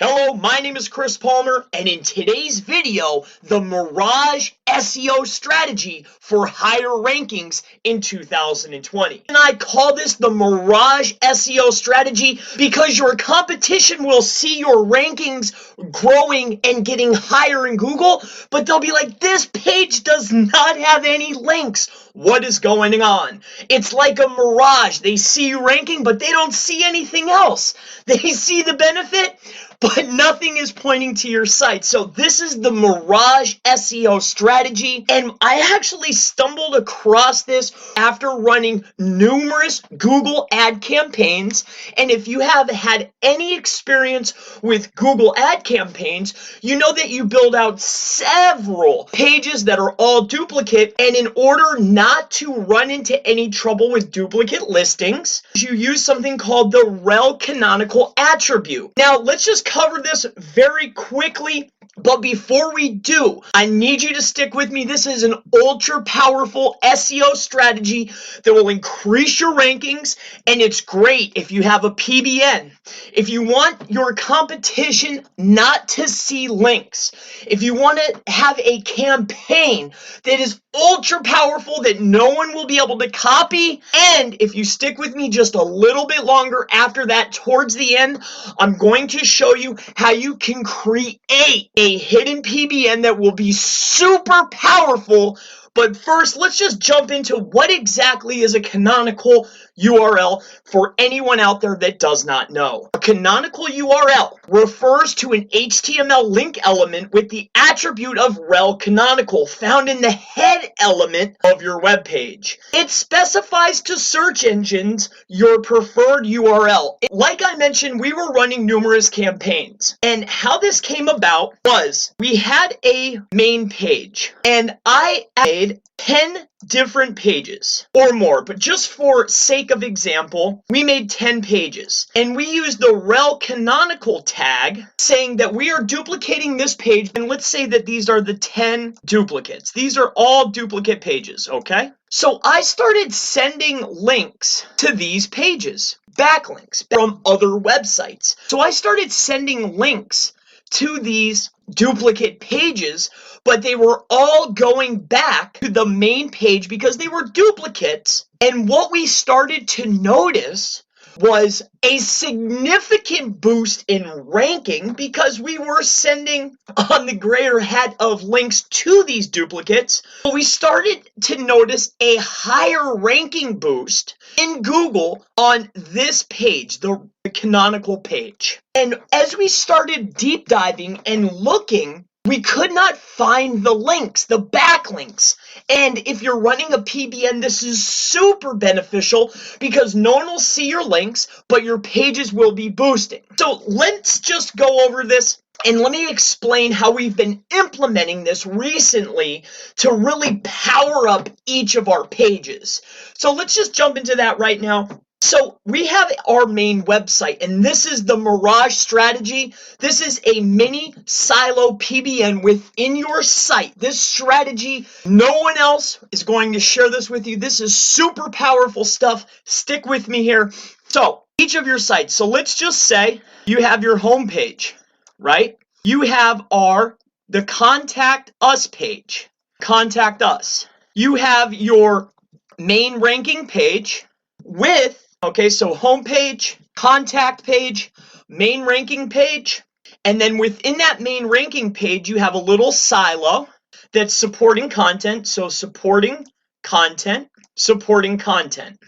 Hello, my name is Chris Palmer, and in today's video, the Mirage SEO strategy for higher rankings in 2020. And I call this the Mirage SEO strategy because your competition will see your rankings growing and getting higher in Google, but they'll be like, this page does not have any links. What is going on? It's like a mirage. They see you ranking, but they don't see anything else. They see the benefit, but nothing is pointing to your site. So this is the Mirage SEO strategy, and I actually stumbled across this after running numerous Google ad campaigns. And if you have had any experience with Google ad campaigns, you know that you build out several pages that are all duplicate, and in order not to run into any trouble with duplicate listings, you use something called the rel canonical attribute. Now let's just cover this very quickly, but before we do, I need you to stick with me. This is an ultra powerful SEO strategy that will increase your rankings, and it's great if you have a PBN. If you want your competition not to see links, if you want to have a campaign that is ultra powerful that no one will be able to copy, and if you stick with me just a little bit longer after that, towards the end, I'm going to show you how you can create a hidden PBN that will be super powerful. But first, let's just jump into what exactly is a canonical URL for anyone out there that does not know. A canonical URL refers to an HTML link element with the attribute of rel canonical found in the head element of your web page. It specifies to search engines your preferred URL. Like I mentioned, we were running numerous campaigns, and how this came about was we had a main page, and I added 10 different pages or more, but just for sake of example, we made 10 pages, and we used the rel canonical tag saying that we are duplicating this page, and let's say that these are the 10 duplicates. These are all duplicate pages, okay? So I started sending links to these pages, backlinks from other websites. So I started sending links to these duplicate pages, but they were all going back to the main page because they were duplicates. And what we started to notice was a significant boost in ranking because we were sending on the greater hat of links to these duplicates. We started to notice a higher ranking boost in Google on this page, the canonical page. And as we started deep diving and looking, we could not find the links, the backlinks. And if you're running a PBN, this is super beneficial because no one will see your links, but your pages will be boosting. So let's just go over this, and let me explain how we've been implementing this recently to really power up each of our pages. So let's just jump into that right now. So we have our main website, and this is the Mirage strategy. This is a mini silo PBN within your site. This strategy, no one else is going to share this with you. This is super powerful stuff. Stick with me here. So each of your sites. So let's just say you have your home page, right? You have the contact us page. Contact us. You have your main ranking page with, okay, so homepage, contact page, main ranking page, and then within that main ranking page, you have a little silo that's supporting content. So supporting content, supporting content.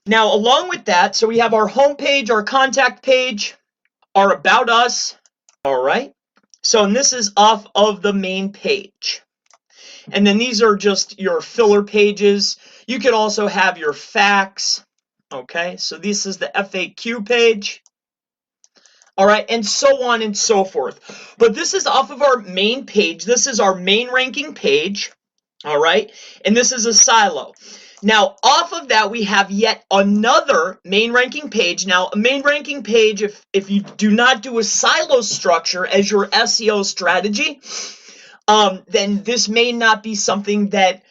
Now, along with that, so we have our homepage, our contact page, our about us, all right? So, and this is off of the main page. And then these are just your filler pages. You could also have your facts. Okay, so this is the FAQ page. All right, and so on and so forth. But this is off of our main page. This is our main ranking page. All right, and this is a silo. Now, off of that, we have yet another main ranking page. Now, a main ranking page, if you do not do a silo structure as your SEO strategy, then this may not be something that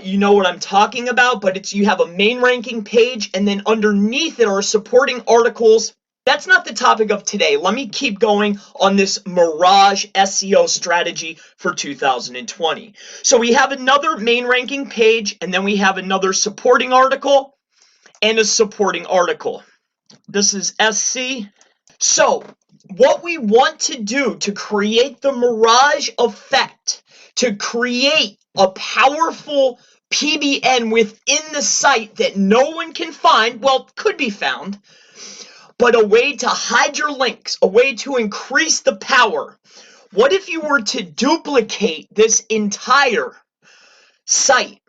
you know what I'm talking about, but you have a main ranking page, and then underneath it are supporting articles That's not the topic of today. Let me keep going on this Mirage SEO strategy for 2020. So we have another main ranking page, and then we have another supporting article and a supporting article. This is SC. So what we want to do to create the Mirage effect, to create a powerful PBN within the site that no one can find, well, could be found, but a way to hide your links, a way to increase the power. What if you were to duplicate this entire site?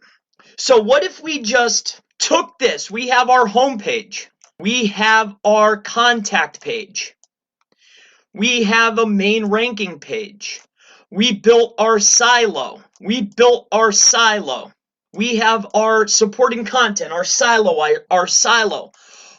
So what if we just took this? We have our homepage. We have our contact page. We have a main ranking page. We built our silo. We built our silo. We have our supporting content, our silo.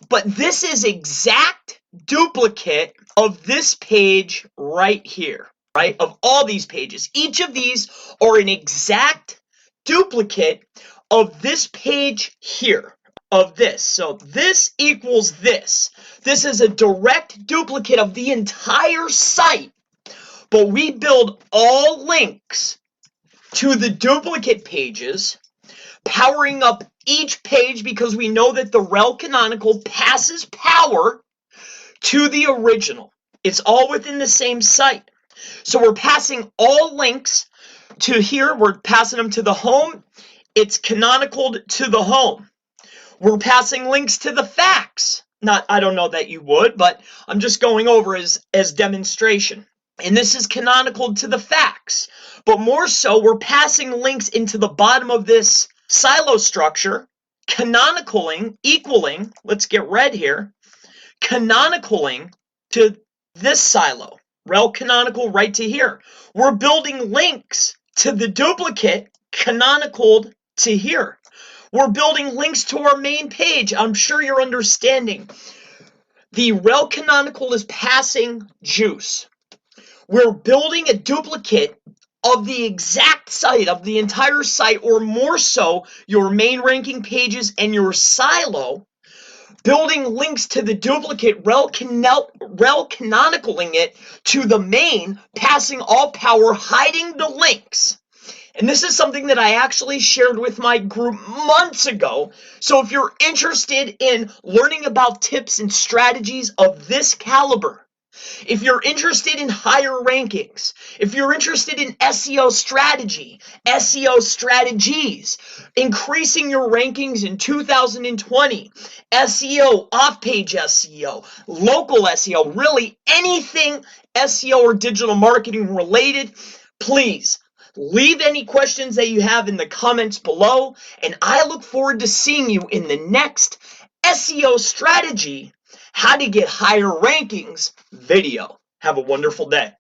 But this is exact duplicate of this page right here, right? Of all these pages. Each of these are an exact duplicate of this page here, of this. So this equals this. This is a direct duplicate of the entire site, but we build all links to the duplicate pages, powering up each page because we know that the rel canonical passes power to the original. It's all within the same site. So we're passing all links to here. We're passing them to the home. It's canonical to the home. We're passing links to the facts. I don't know that you would, but I'm just going over as demonstration. And this is canonical to the facts. But more so, we're passing links into the bottom of this silo structure, equaling, let's get red here, canonicaling to this silo, rel canonical right to here. We're building links to the duplicate canonical to here. We're building links to our main page. I'm sure you're understanding. The rel canonical is passing juice. We're building a duplicate of the exact site, of the entire site, or more so, your main ranking pages and your silo, building links to the duplicate, rel canonicalling it to the main, passing all power, hiding the links. And this is something that I actually shared with my group months ago. So if you're interested in learning about tips and strategies of this caliber, if you're interested in higher rankings, if you're interested in SEO strategy, SEO strategies, increasing your rankings in 2020, SEO, off-page SEO, local SEO, really anything SEO or digital marketing related, please leave any questions that you have in the comments below, and I look forward to seeing you in the next SEO strategy, how to get higher rankings video. Have a wonderful day.